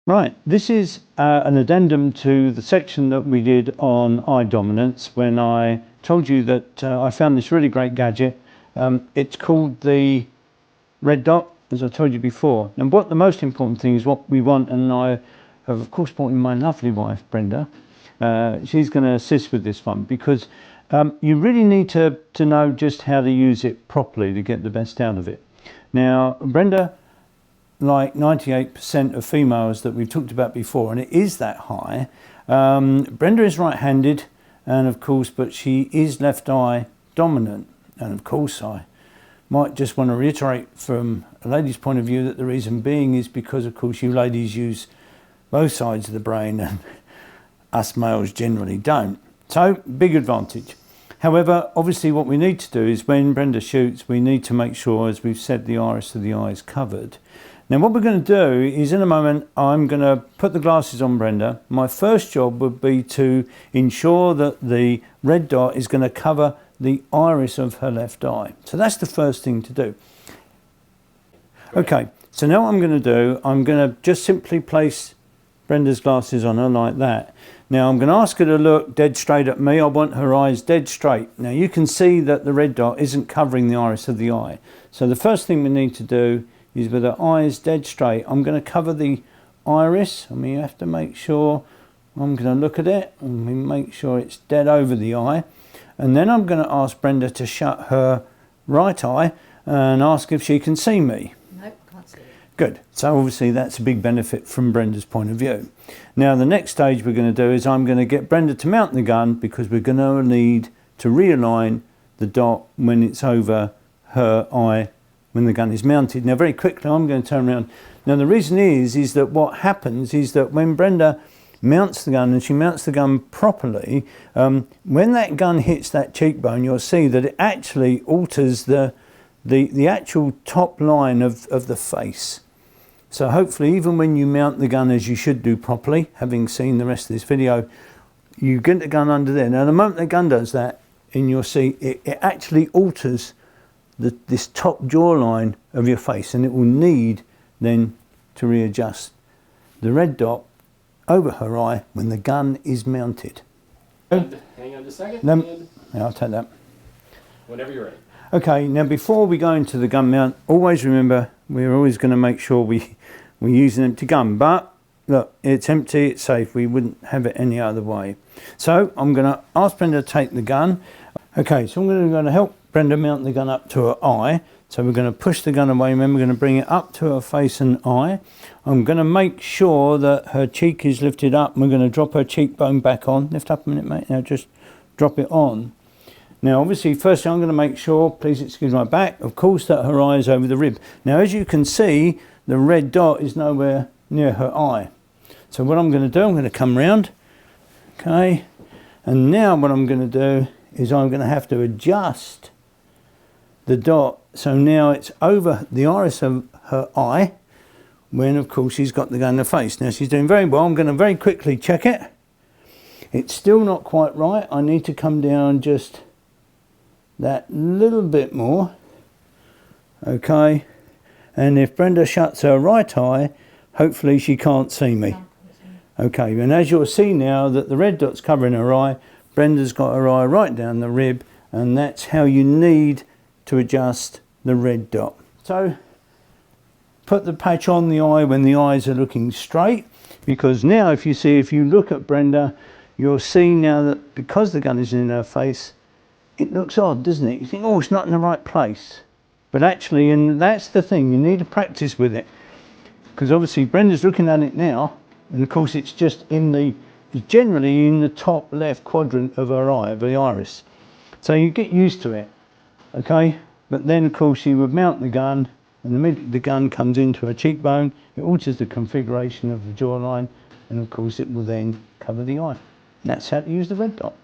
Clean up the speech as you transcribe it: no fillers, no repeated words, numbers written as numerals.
Right, this is an addendum to the section that we did on eye dominance when I told you that I found this really great gadget. It's called the red dot, as I told you before. And what the most important thing is what we want, and I have of course brought in my lovely wife Brenda. She's going to assist with this one because you really need to know just how to use it properly to get the best out of it. Now Brenda, like 98% of females that we've talked about before, and it is that high. Brenda is right-handed, and of course, but she is left eye dominant. And of course, I might just want to reiterate from a lady's point of view that the reason being is because, of course, you ladies use both sides of the brain, and us males generally don't. So, big advantage. However, obviously, what we need to do is when Brenda shoots, we need to make sure, as we've said, the iris of the eye is covered. Now what we're going to do is in a moment I'm going to put the glasses on Brenda. My first job would be to ensure that the red dot is going to cover the iris of her left eye. So that's the first thing to do. Okay, so now what I'm going to do, I'm going to just simply place Brenda's glasses on her like that. Now I'm going to ask her to look dead straight at me. I want her eyes dead straight. Now you can see that the red dot isn't covering the iris of the eye. So the first thing we need to do is with her eyes dead straight, I'm going to cover the iris. I mean, you have to make sure, I'm going to look at it and we make sure it's dead over the eye. And then I'm going to ask Brenda to shut her right eye and ask if she can see me. Nope, can't see it. Good. So obviously that's a big benefit from Brenda's point of view. Now the next stage we're going to do is I'm going to get Brenda to mount the gun because we're going to need to realign the dot when it's over her eye when the gun is mounted. Now very quickly I'm going to turn around. Now the reason is that what happens is that when Brenda mounts the gun, and she mounts the gun properly, when that gun hits that cheekbone, you'll see that it actually alters the actual top line of the face. So hopefully even when you mount the gun as you should do properly, having seen the rest of this video, you get the gun under there. Now the moment the gun does that, and you'll see it actually alters this top jawline of your face, and it will need then to readjust the red dot over her eye when the gun is mounted. Hang on just a second. Yeah, I'll take that. Whenever you're ready. Okay, now before we go into the gun mount, always remember we're always going to make sure we use an empty gun. But look, it's empty, it's safe. We wouldn't have it any other way. So I'm going to ask Brenda to take the gun. Okay, so I'm going to help Brenda mount the gun up to her eye. So we're going to push the gun away. Remember, we're going to bring it up to her face and eye. I'm going to make sure that her cheek is lifted up. And we're going to drop her cheekbone back on. Lift up a minute, mate. Now just drop it on. Now, obviously, firstly, I'm going to make sure, please excuse my back, of course, that her eye is over the rib. Now, as you can see, the red dot is nowhere near her eye. So what I'm going to do, I'm going to come round. Okay. And now what I'm going to do is I'm going to have to adjust the dot, so now it's over the iris of her eye when of course she's got the gun in the face. Now she's doing very well. I'm going to very quickly check it. It's still not quite right. I need to come down just that little bit more. Okay, and if Brenda shuts her right eye, hopefully she can't see me. Okay, and as you'll see now that the red dot's covering her eye, Brenda's got her eye right down the rib, and that's how you need to adjust the red dot. So put the patch on the eye when the eyes are looking straight, because now if you look at Brenda, you'll see now that because the gun is in her face, it looks odd, doesn't it? You think, oh, it's not in the right place. But actually, and that's the thing, you need to practice with it, because obviously Brenda's looking at it now, and of course it's just generally in the top left quadrant of her eye, of the iris. So you get used to it. Okay, but then of course you would mount the gun, and the minute the gun comes into her cheekbone, it alters the configuration of the jawline, and of course it will then cover the eye. And that's how to use the red dot.